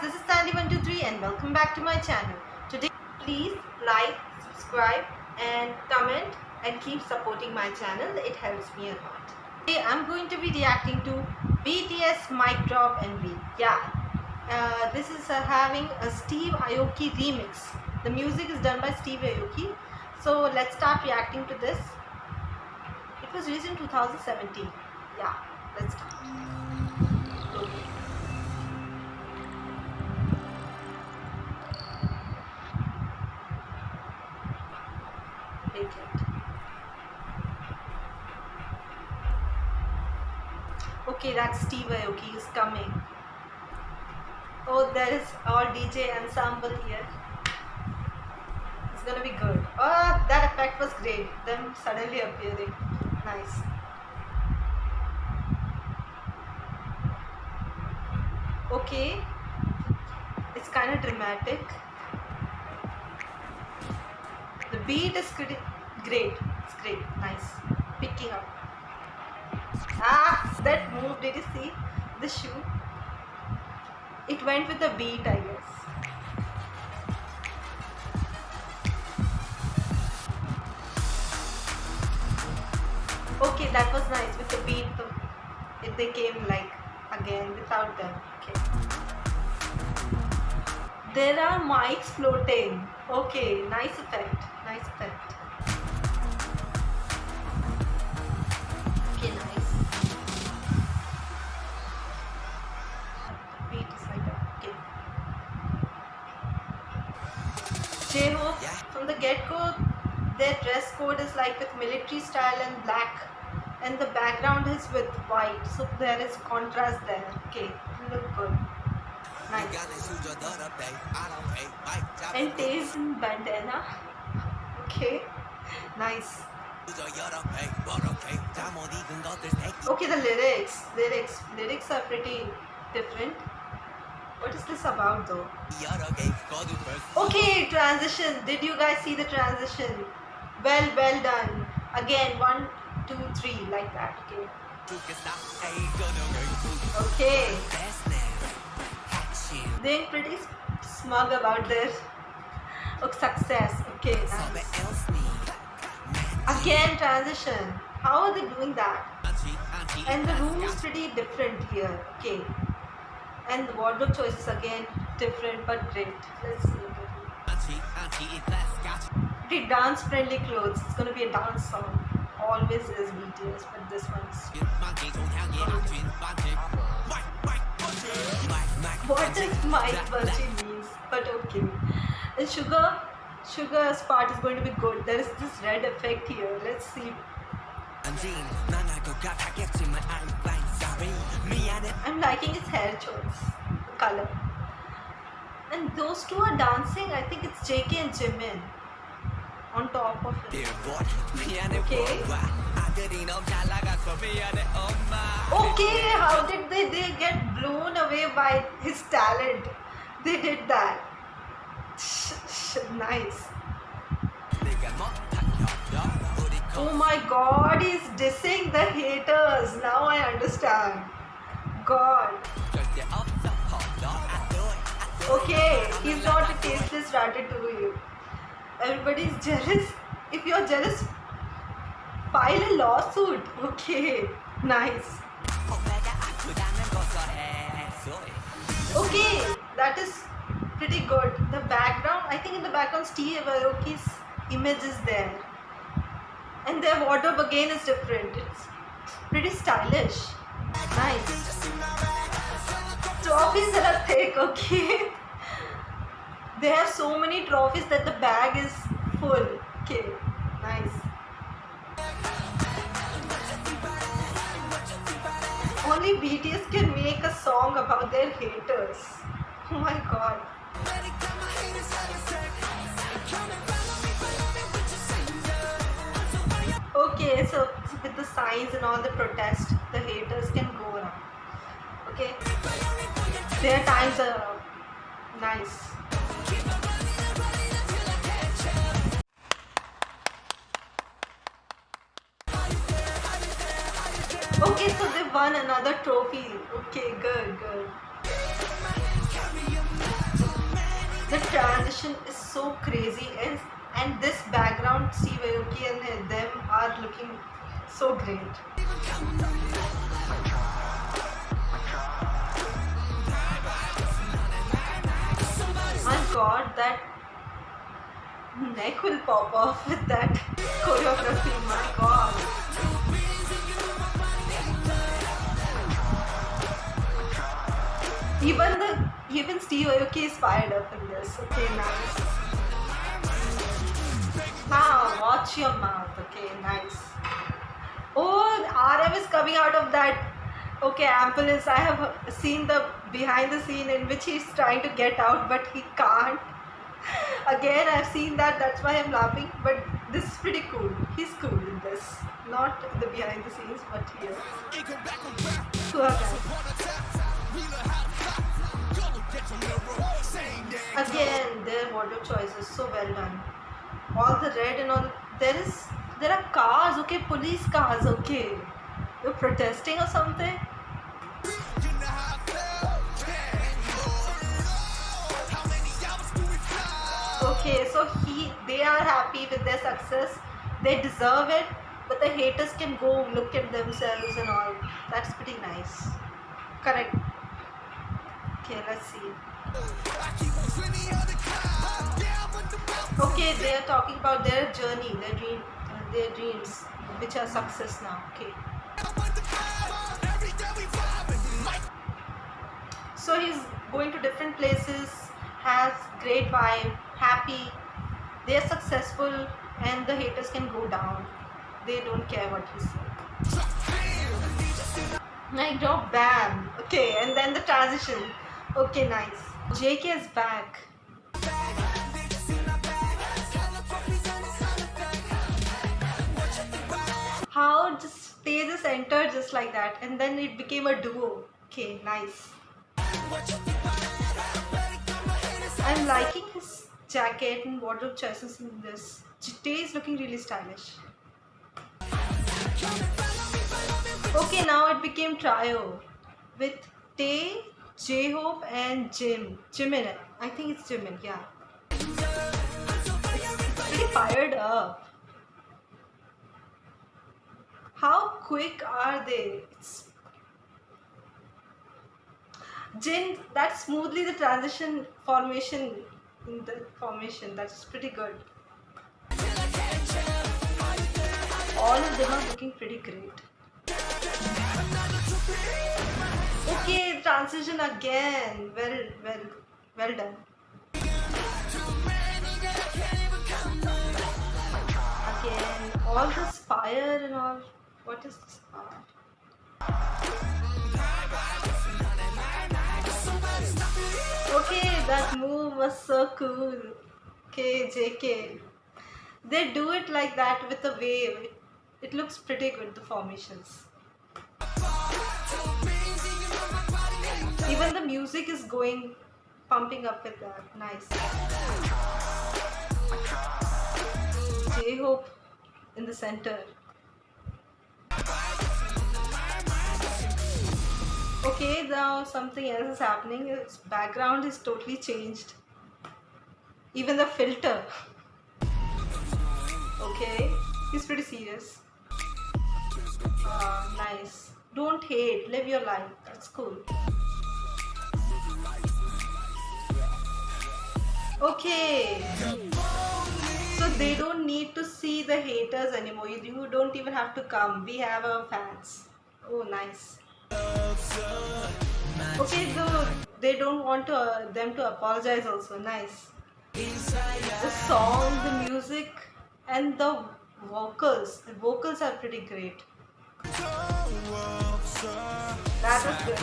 this is Sandy123 and welcome back to my channel. Today, please like, subscribe and comment and keep supporting my channel. It helps me a lot. Today, I'm going to be reacting to BTS Mic Drop MV. This is having a Steve Aoki remix. The music is done by Steve Aoki. So let's start reacting to this. It was released in 2017. Yeah, let's start. Okay, that's Steve Aoki is coming. Oh, there is all DJ ensemble here. It's gonna be good. Oh, that effect was great. Them suddenly appearing. Nice. Okay. It's kind of dramatic. The beat is great. It's great. Nice. Picking up. That move. Did you see the shoe? It went with the beat, I guess. Okay, that was nice with the beat. They came like again without them. Okay. There are mics floating. Okay, nice effect. Nice effect. Okay, nice. The beat is like that. Okay. J-Hope, from the get-go, their dress code is like with military style and black, and the background is with white, so there is contrast there. Okay, look good. Nice. And Taze in bandana. Okay, nice. Okay, the lyrics are pretty different. What is this about though? Okay, transition. Did you guys see the transition? Well done. Again, 1, 2, 3, like that. Okay. They're pretty smug about their success. Okay, nice. Again, transition. How are they doing that? And the room is pretty different here. Okay. And the wardrobe choices again different but great. Let's see. Pretty dance friendly clothes. It's gonna be a dance song. Always is BTS, but this one's. What does Mike Virgin means? But okay. And Sugar's part is going to be good. There is this red effect here. Let's see. I'm liking his hair choice, color. And those two are dancing. I think it's JK and Jimin on top of it. Okay. Okay, how did they get blown away by his talent? They did that. Nice. Oh my god, he's dissing the haters. Now I understand. God. Okay, he's not a tasteless ratatouille. Everybody's jealous. If you're jealous, file a lawsuit. Okay, nice. Okay, that is pretty good. The background, I think in the background Steve Aoki's image is there. And their wardrobe again is different. It's pretty stylish. Nice. Trophies are thick, okay. They have so many trophies that the bag is full. Okay, nice. Only BTS can make a song about their haters. Oh my god. Okay, so with the signs and all the protests, the haters can go around. Okay, their times are around. Nice. Okay, so they won another trophy. Okay, good. transition is so crazy, and this background, Steve Aoki and them are looking so great. My god, that neck will pop off with that choreography. My god. Even Steve Aoki is fired up in this. Okay, nice. Watch your mouth. Okay, nice. Oh, RM is coming out of that. Okay, ambulance. I have seen the behind the scene in which he's trying to get out, but he can't. Again, I've seen that. That's why I'm laughing. But this is pretty cool. He's cool in this. Not the behind the scenes, but here. Again, their wardrobe choice is so well done. All the red and all. There are cars. Okay, police cars. Okay, you're protesting or something. Okay, so they are happy with their success. They deserve it, but the haters can go look at themselves and all. That's pretty nice. Correct. Okay, let's see. Okay, they are talking about their journey, their dreams, which are success now. Okay. So he's going to different places, has great vibe, happy. They are successful, and the haters can go down. They don't care what he says. Like drop, bam. Okay, and then the transition. Okay, nice. JK is back. How just they just entered just like that, and then it became a duo. Okay, nice. I'm liking his jacket and wardrobe choices in this. Tay is looking really stylish. Okay, now it became trio with Tay, J-Hope and Jimin. I think it's Jimin, yeah. It's pretty fired up. How quick are they? Jin, that's smoothly the transition formation in the formation. That's pretty good. All of them are looking pretty great. Okay, transition again. Well done. Again, all this fire and all. What is this? Okay, that move was so cool. Okay, JK. They do it like that with a wave. It looks pretty good, the formations. Even the music is going, pumping up with that. Nice. J-Hope in the center. Okay, now something else is happening. Its background is totally changed. Even the filter. Okay, he's pretty serious. Nice. Don't hate, live your life. That's cool. Okay. So they don't need to see the haters anymore. You don't even have to come. We have our fans. Oh, nice. Okay, so they don't want them to apologize also. Nice. The song, the music, and the vocals. The vocals are pretty great. That was good.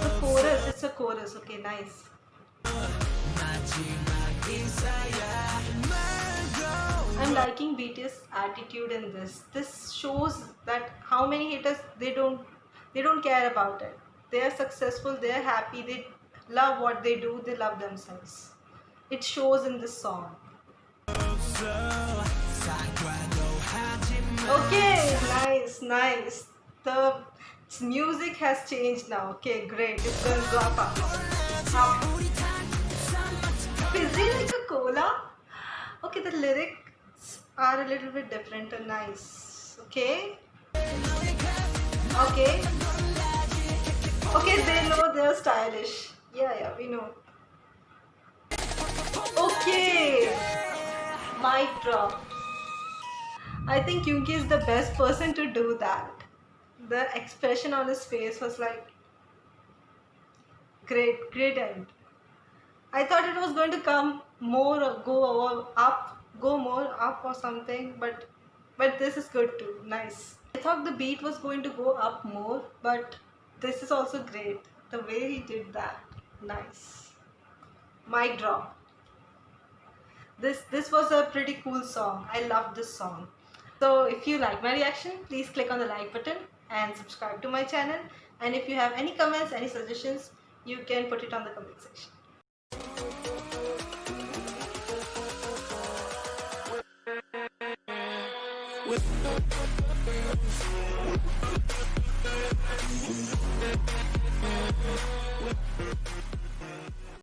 The chorus, it's a chorus. Okay, nice. I'm liking BTS attitude in this. This shows that how many haters they don't care about it. They are successful, they are happy, they love what they do, they love themselves. It shows in this song. Okay, nice. The music has changed now. Okay, great. It's going to go up. Fizzy like a cola. Okay, the lyrics are a little bit different and nice. Okay. Okay. Okay, they know they're stylish. Yeah, we know. Okay. Mic drop. I think Kyunki is the best person to do that. The expression on his face was like great end. I thought it was going to come more or go more up or something, but this is good too. Nice. I thought the beat was going to go up more, but this is also great. The way he did that, nice. Mic drop. This was a pretty cool song. I love this song. So if you like my reaction, please click on the like button and subscribe to my channel. And if you have any comments, any suggestions, you can put it on the comment section. With